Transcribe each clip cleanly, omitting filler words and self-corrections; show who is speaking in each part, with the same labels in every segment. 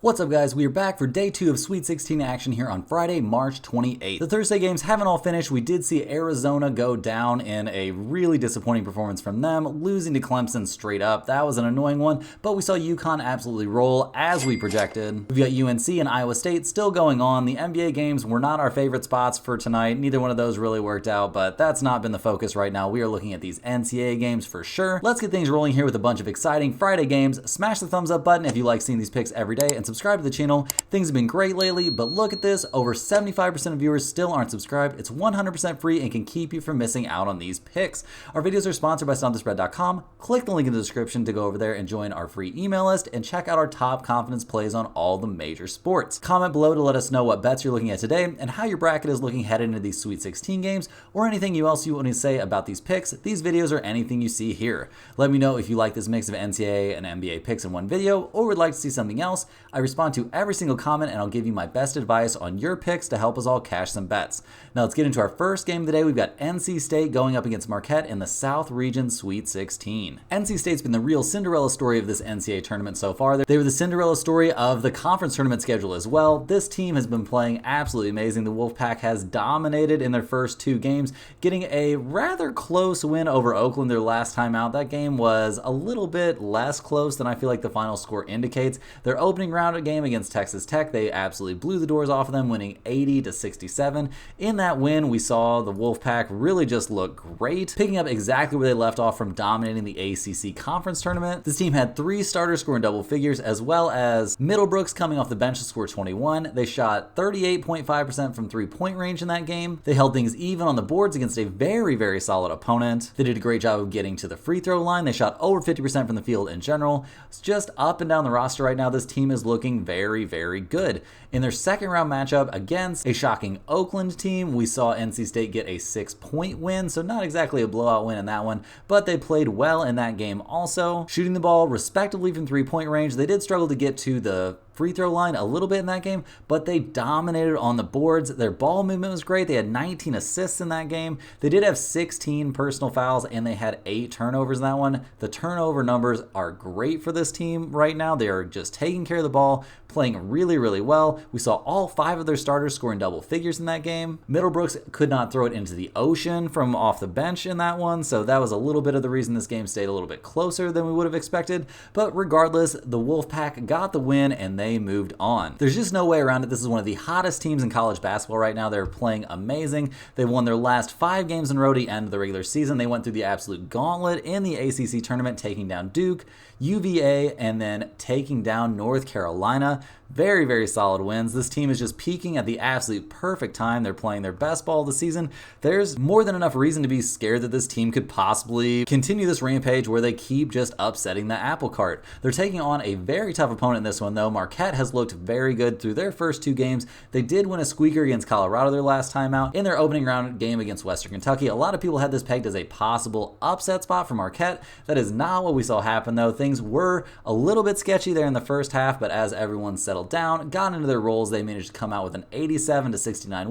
Speaker 1: What's up, guys? We are back for day 2 of Sweet 16 action here on Friday, March 28th. The Thursday games haven't all finished. We did see Arizona go down in a really disappointing performance from them, losing to Clemson straight up. That was an annoying one, but we saw UConn absolutely roll as we projected. We've got UNC and Iowa State still going on. The NBA games were not our favorite spots for tonight. Neither one of those really worked out, but that's not been the focus right now. We are looking at these NCAA games for sure. Let's get things rolling here with a bunch of exciting Friday games. Smash the thumbs up button if you like seeing these picks every day, and subscribe to the channel. Things have been great lately, but look at this. Over 75% of viewers still aren't subscribed. It's 100% free and can keep you from missing out on these picks. Our videos are sponsored by StomPTheSpread.com. Click the link in the description to go over there and join our free email list and check out our top confidence plays on all the major sports. Comment below to let us know what bets you're looking at today and how your bracket is looking headed into these Sweet 16 games, or anything else you want to say about these picks, these videos, or anything you see here. Let me know if you like this mix of NCAA and NBA picks in one video, or would like to see something else. I respond to every single comment, and I'll give you my best advice on your picks to help us all cash some bets. Now let's get into our first game of the day. We've got NC State going up against Marquette in the South Region Sweet 16. NC State's been the real Cinderella story of this NCAA tournament so far. They were the Cinderella story of the conference tournament schedule as well. This team has been playing absolutely amazing. The Wolfpack has dominated in their first 2 games, getting a rather close win over Oakland their last time out. That game was a little bit less close than I feel like the final score indicates. Their opening round game against Texas Tech, they absolutely blew the doors off of them, winning 80-67. In that win, we saw the Wolfpack really just look great, picking up exactly where they left off from dominating the ACC conference tournament. This team had 3 starters scoring double figures, as well as Middlebrooks coming off the bench to score 21. They shot 38.5% from 3-point range in that game. They held things even on the boards against a very, very solid opponent. They did a great job of getting to the free throw line. They shot over 50% from the field in general. It's just up and down the roster right now. This team is looking very, very good. In their second round matchup against a shocking Oakland team, we saw NC State get a 6-point win, so not exactly a blowout win in that one, but they played well in that game also, shooting the ball respectively from 3-point range. They did struggle to get to the free throw line a little bit in that game, but they dominated on the boards. Their ball movement was great. They had 19 assists in that game. They did have 16 personal fouls, and they had 8 turnovers in that one. The turnover numbers are great for this team right now. They are just taking care of the ball, playing really, really well. We saw all 5 of their starters scoring double figures in that game. Middlebrooks could not throw it into the ocean from off the bench in that one, so that was a little bit of the reason this game stayed a little bit closer than we would have expected. But regardless, the Wolfpack got the win, and they moved on. There's just no way around it. This is one of the hottest teams in college basketball right now. They're playing amazing. They won their last 5 games in a row to end the regular season. They went through the absolute gauntlet in the ACC tournament, taking down Duke, UVA, and then taking down North Carolina. Very, very solid wins. This team is just peaking at the absolute perfect time. They're playing their best ball of the season. There's more than enough reason to be scared that this team could possibly continue this rampage where they keep just upsetting the apple cart. They're taking on a very tough opponent in this one, though. Marquette has looked very good through their first 2 games. They did win a squeaker against Colorado their last time out. In their opening round game against Western Kentucky, a lot of people had this pegged as a possible upset spot for Marquette. That is not what we saw happen, though. Things were a little bit sketchy there in the first half, but as everyone settled down, got into their roles, they managed to come out with an 87-69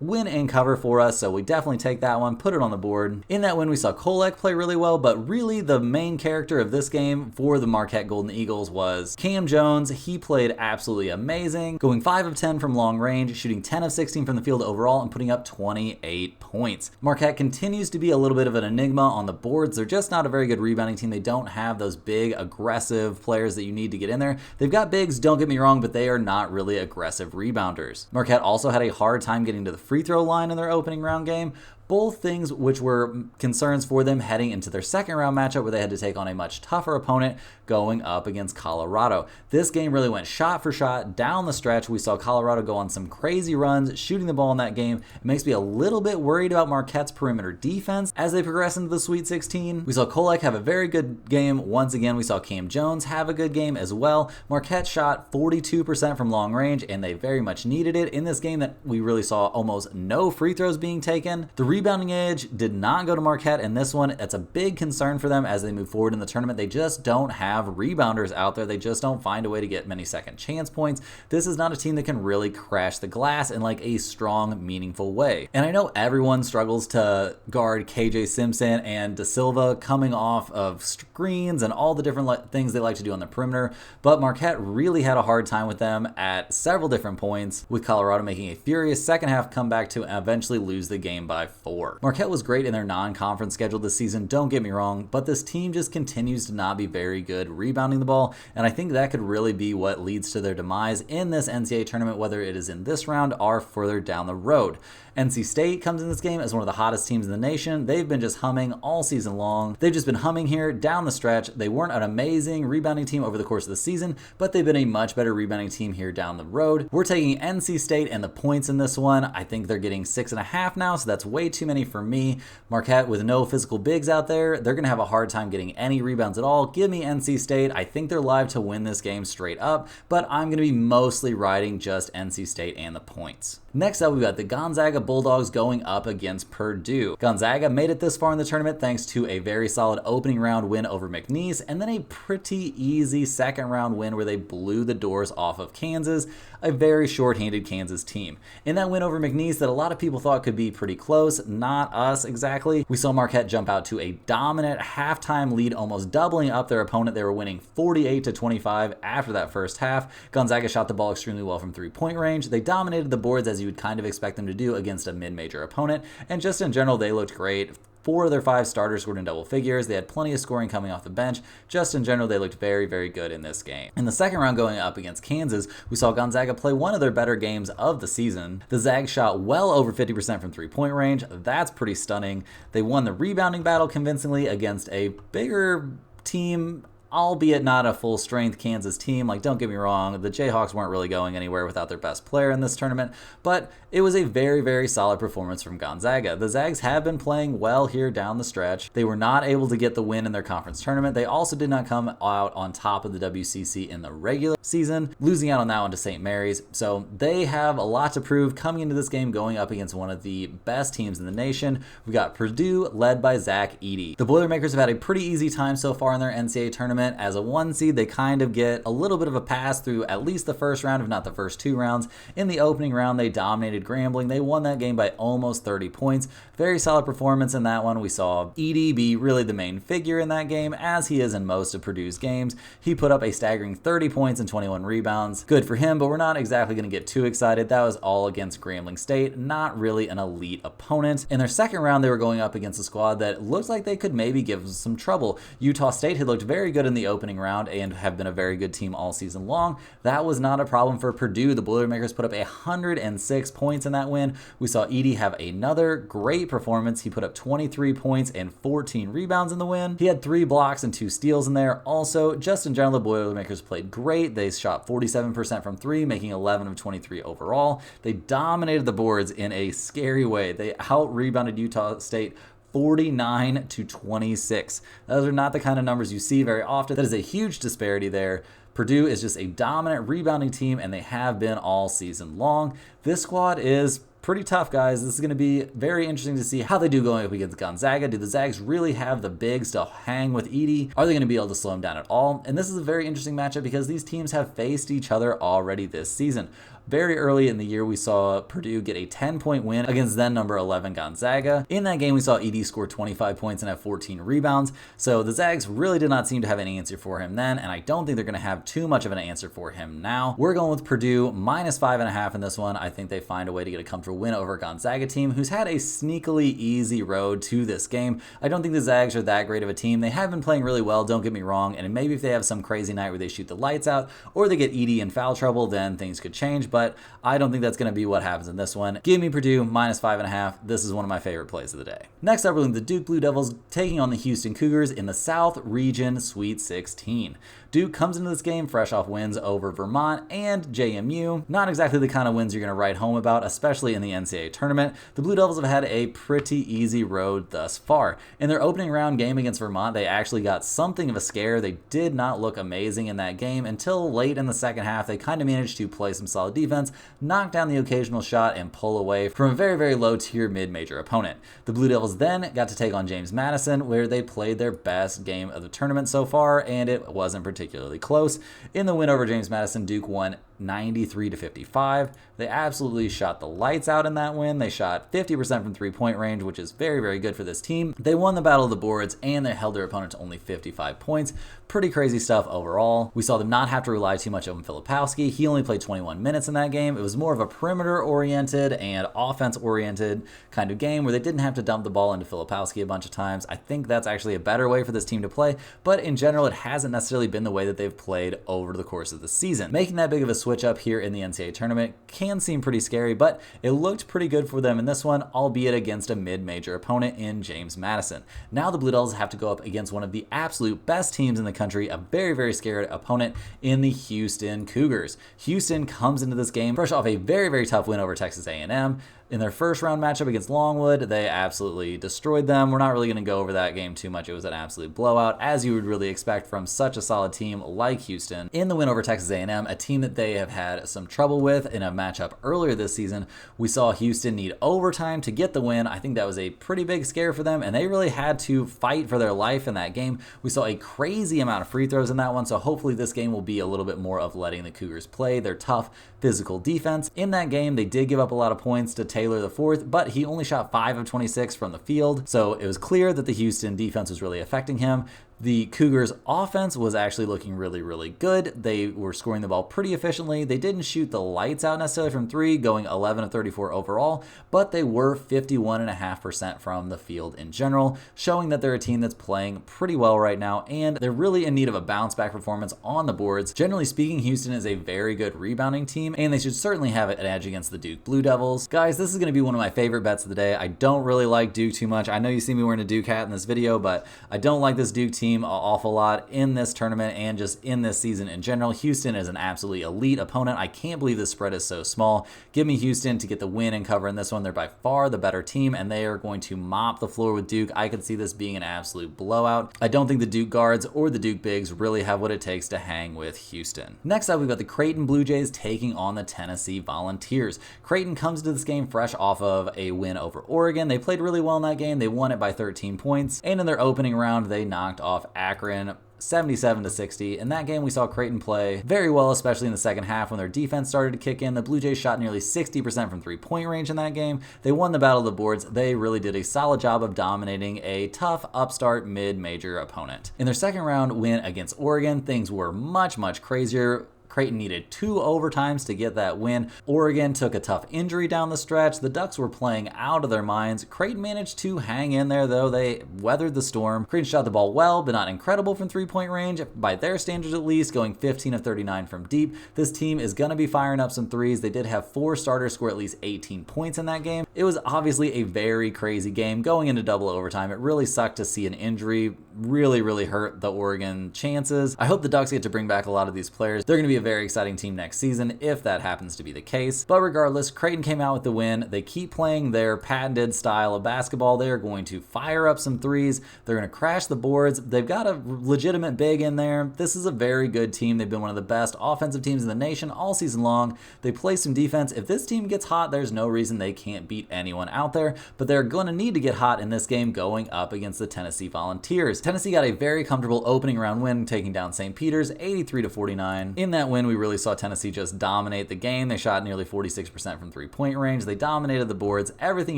Speaker 1: win and cover for us, so we definitely take that one, put it on the board. In that win, we saw Kolek play really well, but really the main character of this game for the Marquette Golden Eagles was Cam Jones. He played absolutely amazing, going 5 of 10 from long range, shooting 10 of 16 from the field overall, and putting up 28 points. Marquette continues to be a little bit of an enigma on the boards. They're just not a very good rebounding team. They don't have those big, aggressive players that you need to get in there. They've got bigs, don't get me wrong, but they are not really aggressive rebounders. Marquette also had a hard time getting to the free throw line in their opening round game. Both things which were concerns for them heading into their second round matchup, where they had to take on a much tougher opponent going up against Colorado. This game really went shot for shot down the stretch. We saw Colorado go on some crazy runs shooting the ball in that game. It makes me a little bit worried about Marquette's perimeter defense as they progress into the Sweet 16. We saw Kolek have a very good game once again. We saw Cam Jones have a good game as well. Marquette shot 42% from long range, and they very much needed it in this game that we really saw almost no free throws being taken. The rebounding edge did not go to Marquette in this one. It's a big concern for them as they move forward in the tournament. They just don't have rebounders out there. They just don't find a way to get many second chance points. This is not a team that can really crash the glass in like a strong, meaningful way. And I know everyone struggles to guard KJ Simpson and Da Silva coming off of screens and all the different things they like to do on the perimeter, but Marquette really had a hard time with them at several different points, with Colorado making a furious second half comeback to eventually lose the game by 4. Marquette was great in their non-conference schedule this season, don't get me wrong, but this team just continues to not be very good rebounding the ball, and I think that could really be what leads to their demise in this NCAA tournament, whether it is in this round or further down the road. NC State comes in this game as one of the hottest teams in the nation. They've been just humming all season long. They've just been humming here down the stretch. They weren't an amazing rebounding team over the course of the season, but they've been a much better rebounding team here down the road. We're taking NC State and the points in this one. I think they're getting 6.5 now, so that's way too many for me. Marquette with no physical bigs out there, they're going to have a hard time getting any rebounds at all. Give me NC State. I think they're live to win this game straight up, but I'm going to be mostly riding just NC State and the points. Next up, we've got the Gonzaga Bulldogs going up against Purdue. Gonzaga made it this far in the tournament thanks to a very solid opening round win over McNeese, and then a pretty easy second round win where they blew the doors off of Kansas, a very short-handed Kansas team. In that win over McNeese that a lot of people thought could be pretty close, not us exactly, we saw Marquette jump out to a dominant halftime lead, almost doubling up their opponent. They were winning 48-25 after that first half. Gonzaga shot the ball extremely well from three-point range. They dominated the boards as you would kind of expect them to do against a mid-major opponent, and just in general, they looked great. 4 of their 5 starters scored in double figures. They had plenty of scoring coming off the bench. Just in general, they looked very, very good in this game. In the second round going up against Kansas, we saw Gonzaga play one of their better games of the season. The Zags shot well over 50% from three-point range. That's pretty stunning. They won the rebounding battle convincingly against a bigger team, albeit not a full-strength Kansas team. Like, don't get me wrong, the Jayhawks weren't really going anywhere without their best player in this tournament, but it was a very, very solid performance from Gonzaga. The Zags have been playing well here down the stretch. They were not able to get the win in their conference tournament. They also did not come out on top of the WCC in the regular season, losing out on that one to St. Mary's. So they have a lot to prove coming into this game, going up against one of the best teams in the nation. We've got Purdue led by Zach Edey. The Boilermakers have had a pretty easy time so far in their NCAA tournament. As a 1 seed, they kind of get a little bit of a pass through at least the first round, if not the first 2 rounds. In the opening round, they dominated Grambling. They won that game by almost 30 points. Very solid performance in that one. We saw Edey be really the main figure in that game, as he is in most of Purdue's games. He put up a staggering 30 points and 21 rebounds. Good for him, but we're not exactly going to get too excited. That was all against Grambling State, not really an elite opponent. In their second round, they were going up against a squad that looked like they could maybe give some trouble. Utah State had looked very good in the opening round and have been a very good team all season long. That was not a problem for Purdue. The Boilermakers put up 106 points in that win. We saw Edey have another great performance. He put up 23 points and 14 rebounds in the win. He had 3 blocks and 2 steals in there. Also, just in general, the Boilermakers played great. They shot 47% from 3, making 11 of 23 overall. They dominated the boards in a scary way. They out-rebounded Utah State 49-26. Those are not the kind of numbers you see very often. That is a huge disparity there. Purdue is just a dominant rebounding team, and they have been all season long. This squad is pretty tough, guys. This is going to be very interesting to see how they do going up against Gonzaga. Do the Zags really have the bigs to hang with Edey? Are they going to be able to slow him down at all? And this is a very interesting matchup because these teams have faced each other already this season. Very early in the year, we saw Purdue get a 10-point win against then number 11 Gonzaga. In that game, we saw Edey score 25 points and have 14 rebounds. So the Zags really did not seem to have any answer for him then, and I don't think they're going to have too much of an answer for him now. We're going with Purdue minus 5.5 in this one. I think they find a way to get a comfortable win over a Gonzaga team who's had a sneakily easy road to this game. I don't think the Zags are that great of a team. They have been playing really well, don't get me wrong, and maybe if they have some crazy night where they shoot the lights out or they get Edey in foul trouble, then things could change. But I don't think that's going to be what happens in this one. Give me Purdue minus 5.5. This is one of my favorite plays of the day. Next up, we're looking at the Duke Blue Devils taking on the Houston Cougars in the South Region Sweet 16. Duke comes into this game fresh off wins over Vermont and JMU. Not exactly the kind of wins you're going to write home about, especially in the NCAA tournament. The Blue Devils have had a pretty easy road thus far. In their opening round game against Vermont, they actually got something of a scare. They did not look amazing in that game until late in the second half. They kind of managed to play some solid defense, knock down the occasional shot, and pull away from a very, very low-tier mid-major opponent. The Blue Devils then got to take on James Madison, where they played their best game of the tournament so far, and it wasn't particularly close. In the win over James Madison, Duke won 93-55. They absolutely shot the lights out in that win. They shot 50% from three-point range, which is very, very good for this team. They won the battle of the boards, and they held their opponent to only 55 points. Pretty crazy stuff overall. We saw them not have to rely too much on Filipowski. He only played 21 minutes in that game. It was more of a perimeter-oriented and offense-oriented kind of game where they didn't have to dump the ball into Filipowski a bunch of times. I think that's actually a better way for this team to play, but in general, it hasn't necessarily been the way that they've played over the course of the season. Making that big of a switch up here in the NCAA tournament can seem pretty scary, but it looked pretty good for them in this one, albeit against a mid-major opponent in James Madison. Now the Blue Devils have to go up against one of the absolute best teams in the country, a very, very scared opponent in the Houston Cougars. Houston comes into this game fresh off a very, very tough win over Texas A&M. In their first round matchup against Longwood, they absolutely destroyed them. We're not really going to go over that game too much. It was an absolute blowout, as you would really expect from such a solid team like Houston. In the win over Texas A&M, a team that they have had some trouble with in a matchup earlier this season, we saw Houston need overtime to get the win. I think that was a pretty big scare for them, and they really had to fight for their life in that game. We saw a crazy amount of free throws in that one, so hopefully this game will be a little bit more of letting the Cougars play their tough physical defense. In that game, they did give up a lot of points to Taylor IV, but he only shot 5 of 26 from the field, so it was clear that the Houston defense was really affecting him. The Cougars' offense was actually looking really, really good. They were scoring the ball pretty efficiently. They didn't shoot the lights out necessarily from three, going 11 of 34 overall, but they were 51.5% from the field in general, showing that they're a team that's playing pretty well right now, and they're really in need of a bounce-back performance on the boards. Generally speaking, Houston is a very good rebounding team, and they should certainly have an edge against the Duke Blue Devils. Guys, this is going to be one of my favorite bets of the day. I don't really like Duke too much. I know you see me wearing a Duke hat in this video, but I don't like this Duke team an awful lot in this tournament and just in this season in general. Houston is an absolutely elite opponent. I can't believe the spread is so small. Give me Houston to get the win and cover in this one. They're by far the better team, and they are going to mop the floor with Duke. I could see this being an absolute blowout. I don't think the Duke guards or the Duke bigs really have what it takes to hang with Houston. Next up, we've got the Creighton Blue Jays taking on the Tennessee Volunteers. Creighton comes to this game fresh off of a win over Oregon. They played really well in that game. They won it by 13 points, and in their opening round, they knocked off Akron 77-60. In that game, we saw Creighton play very well, especially in the second half when their defense started to kick in. The Blue Jays shot nearly 60% from three-point range in that game. They won the battle of the boards. They really did a solid job of dominating a tough upstart mid-major opponent. In their second round win against Oregon, things were much, much crazier. Creighton needed 2 overtimes to get that win. Oregon took a tough injury down the stretch. The Ducks were playing out of their minds. Creighton managed to hang in there, though. They weathered the storm. Creighton shot the ball well, but not incredible from three-point range, by their standards at least, going 15 of 39 from deep. This team is going to be firing up some threes. They did have 4 starters score at least 18 points in that game. It was obviously a very crazy game going into double overtime. It really sucked to see an injury really hurt the Oregon chances. I hope the Ducks get to bring back a lot of these players. They're going to be a very exciting team next season if that happens to be the case. But regardless, Creighton came out with the win. They keep playing their patented style of basketball. They are going to fire up some threes. They're going to crash the boards. They've got a legitimate big in there. This is a very good team. They've been one of the best offensive teams in the nation all season long. They play some defense. If this team gets hot, there's no reason they can't beat anyone out there, but they're going to need to get hot in this game going up against the Tennessee Volunteers. Tennessee got a very comfortable opening round win, taking down St. Peter's 83-49. In that win, we really saw Tennessee just dominate the game. They shot nearly 46% from three-point range. They dominated the boards, everything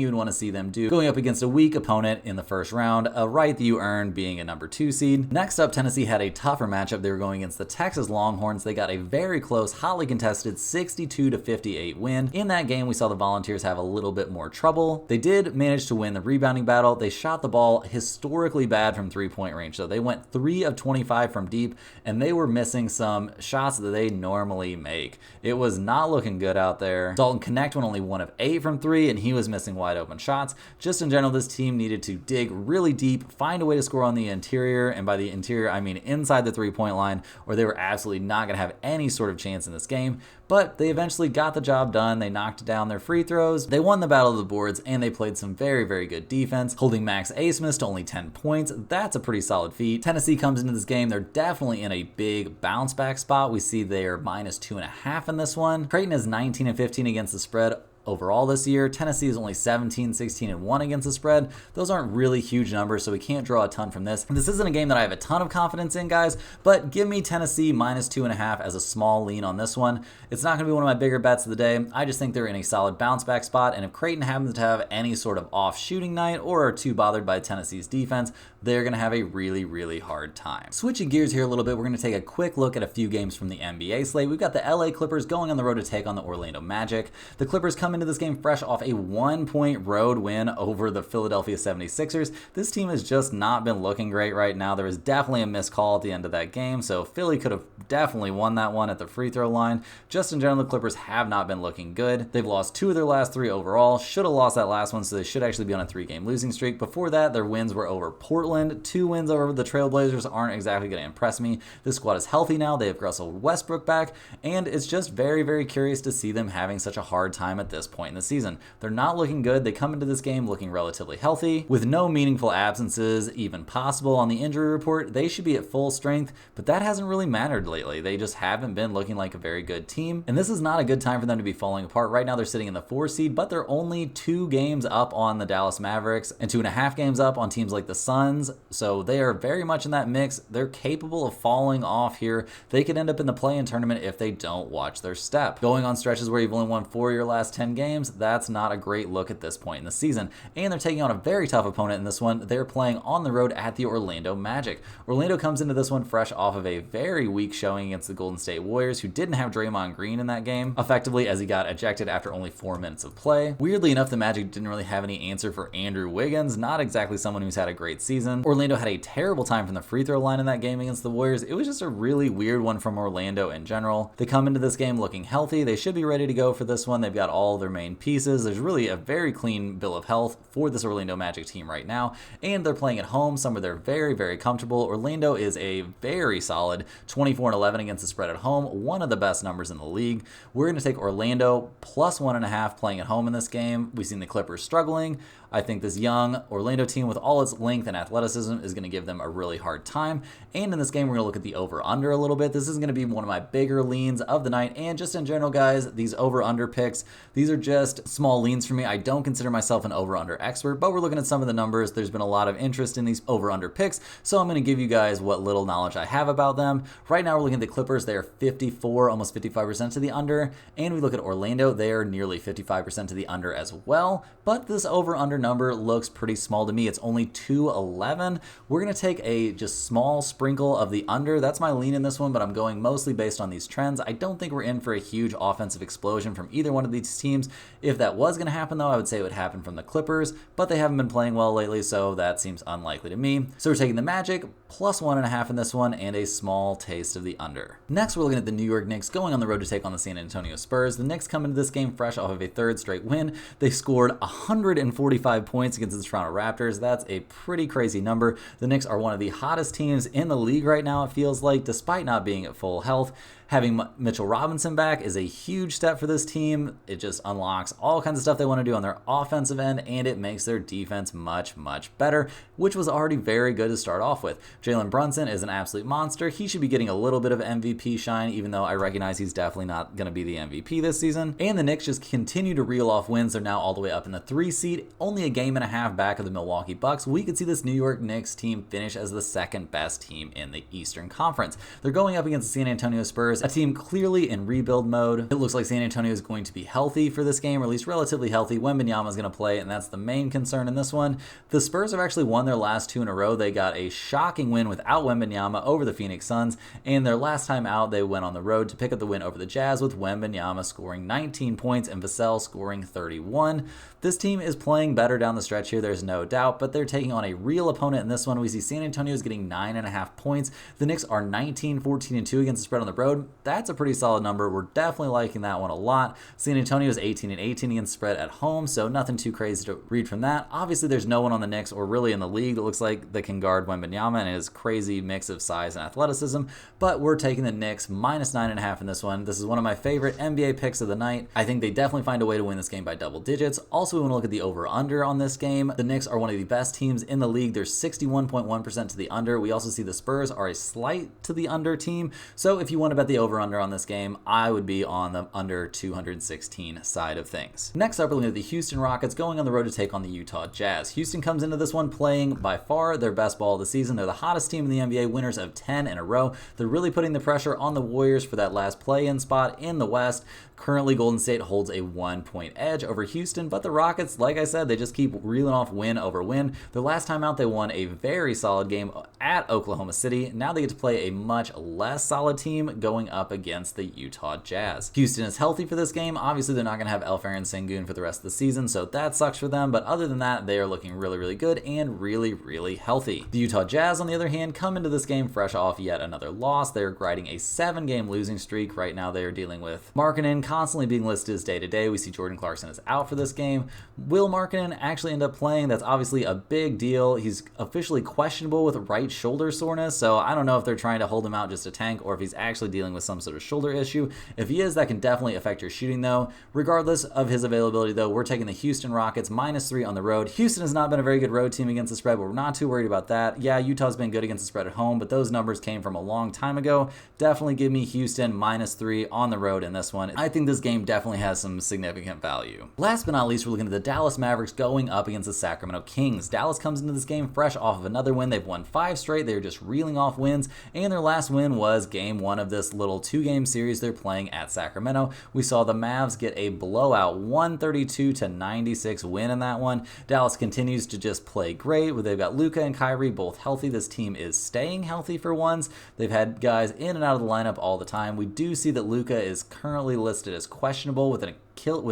Speaker 1: you would want to see them do, going up against a weak opponent in the first round, a right that you earned being a number 2 seed. Next up, Tennessee had a tougher matchup. They were going against the Texas Longhorns. They got a very close, hotly contested 62-58 win. In that game, we saw the Volunteers have a little bit more trouble. They did manage to win the rebounding battle. They shot the ball historically bad from three-point range, so they went 3 of 25 from deep, and they were missing some shots that they they normally make. It was not looking good out there. Dalton Connect went only 1 of 8 from 3, and he was missing wide open shots. Just in general, this team needed to dig really deep, find a way to score on the interior, and by the interior, I mean inside the three-point line, or they were absolutely not going to have any sort of chance in this game. But they eventually got the job done. They knocked down their free throws. They won the battle of the boards, and they played some very, very good defense, holding Max Abmas to only 10 points. That's a pretty solid feat. Tennessee comes into this game. They're definitely in a big bounce back spot. We see they're minus 2.5 in this one. Creighton is 19 and 15 against the spread overall this year. Tennessee is only 17, 16, and 1 against the spread. Those aren't really huge numbers, so we can't draw a ton from this. This isn't a game that I have a ton of confidence in, guys, but give me Tennessee minus 2.5 as a small lean on this one. It's not going to be one of my bigger bets of the day. I just think they're in a solid bounce back spot, and if Creighton happens to have any sort of off shooting night or are too bothered by Tennessee's defense, they're going to have a really, really hard time. Switching gears here a little bit, we're going to take a quick look at a few games from the NBA slate. We've got the LA Clippers going on the road to take on the Orlando Magic. The Clippers come into this game fresh off a 1-point road win over the Philadelphia 76ers. This team has just not been looking great right now. There was definitely a missed call at the end of that game, so Philly could have definitely won that one at the free throw line. Just in general, the Clippers have not been looking good. They've lost 2 of their last 3 overall. Should have lost that last one, so they should actually be on a 3-game losing streak. Before that, their wins were over Portland. 2 wins over the Trailblazers aren't exactly going to impress me. This squad is healthy now. They have Russell Westbrook back, and it's just very, very curious to see them having such a hard time at this point in the season. They're not looking good. They come into this game looking relatively healthy, with no meaningful absences even possible on the injury report. They should be at full strength, but that hasn't really mattered lately. They just haven't been looking like a very good team, and this is not a good time for them to be falling apart. Right now, they're sitting in the 4 seed, but they're only 2 games up on the Dallas Mavericks and 2.5 games up on teams like the Suns, so they are very much in that mix. They're capable of falling off here. They could end up in the play-in tournament if they don't watch their step. Going on stretches where you've only won 4 of your last 10 games, that's not a great look at this point in the season. And they're taking on a very tough opponent in this one. They're playing on the road at the Orlando Magic. Orlando comes into this one fresh off of a very weak showing against the Golden State Warriors, who didn't have Draymond Green in that game, effectively, as he got ejected after only 4 minutes of play. Weirdly enough, the Magic didn't really have any answer for Andrew Wiggins, not exactly someone who's had a great season. Orlando had a terrible time from the free throw line in that game against the Warriors. It was just a really weird one from Orlando in general. They come into this game looking healthy. They should be ready to go for this one. They've got all their main pieces. There's really a very clean bill of health for this Orlando Magic team right now, and they're playing at home, somewhere they're very, very comfortable. Orlando is a very solid 24-11 against the spread at home, one of the best numbers in the league. We're going to take Orlando plus 1.5 playing at home in this game. We've seen the Clippers struggling. I think this young Orlando team, with all its length and athleticism, is going to give them a really hard time. And in this game, we're going to look at the over-under a little bit. This is going to be one of my bigger leans of the night. And just in general, guys, these over-under picks, these are just small leans for me. I don't consider myself an over-under expert, but we're looking at some of the numbers. There's been a lot of interest in these over-under picks, so I'm going to give you guys what little knowledge I have about them. Right now, we're looking at the Clippers. They are 54, almost 55% to the under. And we look at Orlando. They are nearly 55% to the under as well. But this over-under number looks pretty small to me. It's only 211. We're going to take a just small sprinkle of the under. That's my lean in this one, but I'm going mostly based on these trends. I don't think we're in for a huge offensive explosion from either one of these teams. If that was going to happen, though, I would say it would happen from the Clippers, but they haven't been playing well lately, so that seems unlikely to me. So we're taking the Magic plus 1.5 in this one and a small taste of the under. Next, we're looking at the New York Knicks going on the road to take on the San Antonio Spurs. The Knicks come into this game fresh off of a 3rd straight win. They scored 145 points against the Toronto Raptors. That's a pretty crazy number. The Knicks are one of the hottest teams in the league right now, it feels like, despite not being at full health. Having Mitchell Robinson back is a huge step for this team. It just unlocks all kinds of stuff they want to do on their offensive end, and it makes their defense much, much better, which was already very good to start off with. Jalen Brunson is an absolute monster. He should be getting a little bit of MVP shine, even though I recognize he's definitely not going to be the MVP this season. And the Knicks just continue to reel off wins. They're now all the way up in the 3 seed, only a game and a half back of the Milwaukee Bucks. We could see this New York Knicks team finish as the 2nd best team in the Eastern Conference. They're going up against the San Antonio Spurs, a team clearly in rebuild mode. It looks like San Antonio is going to be healthy for this game, or at least relatively healthy. Wembanyama is going to play, and that's the main concern in this one. The Spurs have actually won their last 2 in a row. They got a shocking win without Wembanyama over the Phoenix Suns, and their last time out, they went on the road to pick up the win over the Jazz with Wembanyama scoring 19 points and Vassell scoring 31. This team is playing better down the stretch here, there's no doubt, but they're taking on a real opponent in this one. We see San Antonio is getting 9.5 points. The Knicks are 19, 14, and 2 against the spread on the road. that's a pretty solid number. We're definitely liking that one a lot. San Antonio is 18-18 against spread at home, so nothing too crazy to read from that. Obviously, there's no one on the Knicks or really in the league that looks like that can guard Wembanyama and his crazy mix of size and athleticism, but we're taking the Knicks minus 9.5 in this one. This is one of my favorite NBA picks of the night. I think they definitely find a way to win this game by double digits. Also, we want to look at the over-under on this game. The Knicks are one of the best teams in the league. They're 61.1% to the under. We also see the Spurs are a slight to the under team. So if you want to bet the over-under on this game, I would be on the under 216 side of things. Next up, we're looking at the Houston Rockets going on the road to take on the Utah Jazz. Houston comes into this one playing by far their best ball of the season. They're the hottest team in the NBA, winners of 10 in a row. They're really putting the pressure on the Warriors for that last play-in spot in the West. Currently, Golden State holds a 1-point edge over Houston, but the Rockets, like I said, they just keep reeling off win over win. The last time out, they won a very solid game at Oklahoma City. Now they get to play a much less solid team going up against the Utah Jazz. Houston is healthy for this game. Obviously, they're not going to have Alperen Sengun for the rest of the season, so that sucks for them, but other than that, they are looking really, really good and really, really healthy. The Utah Jazz, on the other hand, come into this game fresh off yet another loss. They're riding a 7-game losing streak. Right now, they are dealing with Markkanen constantly being listed as day-to-day. We see Jordan Clarkson is out for this game. Will Markkanen actually end up playing? That's obviously a big deal. He's officially questionable with right shoulder soreness, so I don't know if they're trying to hold him out just to tank or if he's actually dealing with some sort of shoulder issue. If he is, that can definitely affect your shooting, though. Regardless of his availability, though, we're taking the Houston Rockets -3 on the road. Houston has not been a very good road team against the spread, but we're not too worried about that. Yeah, Utah's been good against the spread at home, but those numbers came from a long time ago. Definitely give me Houston -3 on the road in this one. I think this game definitely has some significant value. Last but not least, we're looking at the Dallas Mavericks going up against the Sacramento Kings. Dallas comes into this game fresh off of another win. They've won 5 straight. They're just reeling off wins, and their last win was game 1 of this little 2-game series they're playing at Sacramento. We saw the Mavs get a blowout 132-96 win in that one. Dallas continues to just play great. They've got Luka and Kyrie both healthy. This team is staying healthy for once. They've had guys in and out of the lineup all the time. We do see that Luka is currently listed as questionable with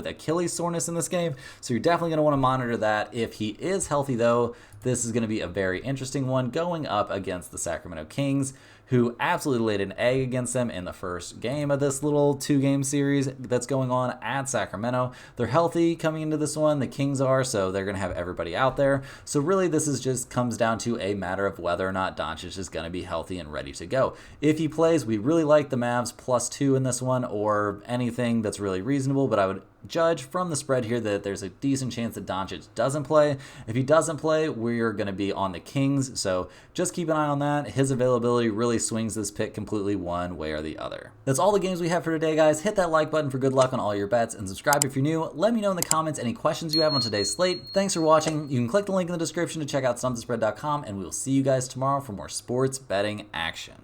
Speaker 1: Achilles soreness in this game, so you're definitely going to want to monitor that. If he is healthy, though, this is going to be a very interesting one going up against the Sacramento Kings, who absolutely laid an egg against them in the first game of this little 2-game series that's going on at Sacramento. They're healthy coming into this one, the Kings are, so they're going to have everybody out there. So really, this is just comes down to a matter of whether or not Doncic is going to be healthy and ready to go. If he plays, we really like the Mavs +2 in this one, or anything that's really reasonable, but I would judge from the spread here that there's a decent chance that Doncic doesn't play. If he doesn't play, we're going to be on the Kings, so just keep an eye on that. His availability really swings this pick completely one way or the other. That's all the games we have for today, guys. Hit that like button for good luck on all your bets, and subscribe if you're new. Let me know in the comments any questions you have on today's slate. Thanks for watching. You can click the link in the description to check out stumpthespread.com, and we will see you guys tomorrow for more sports betting action.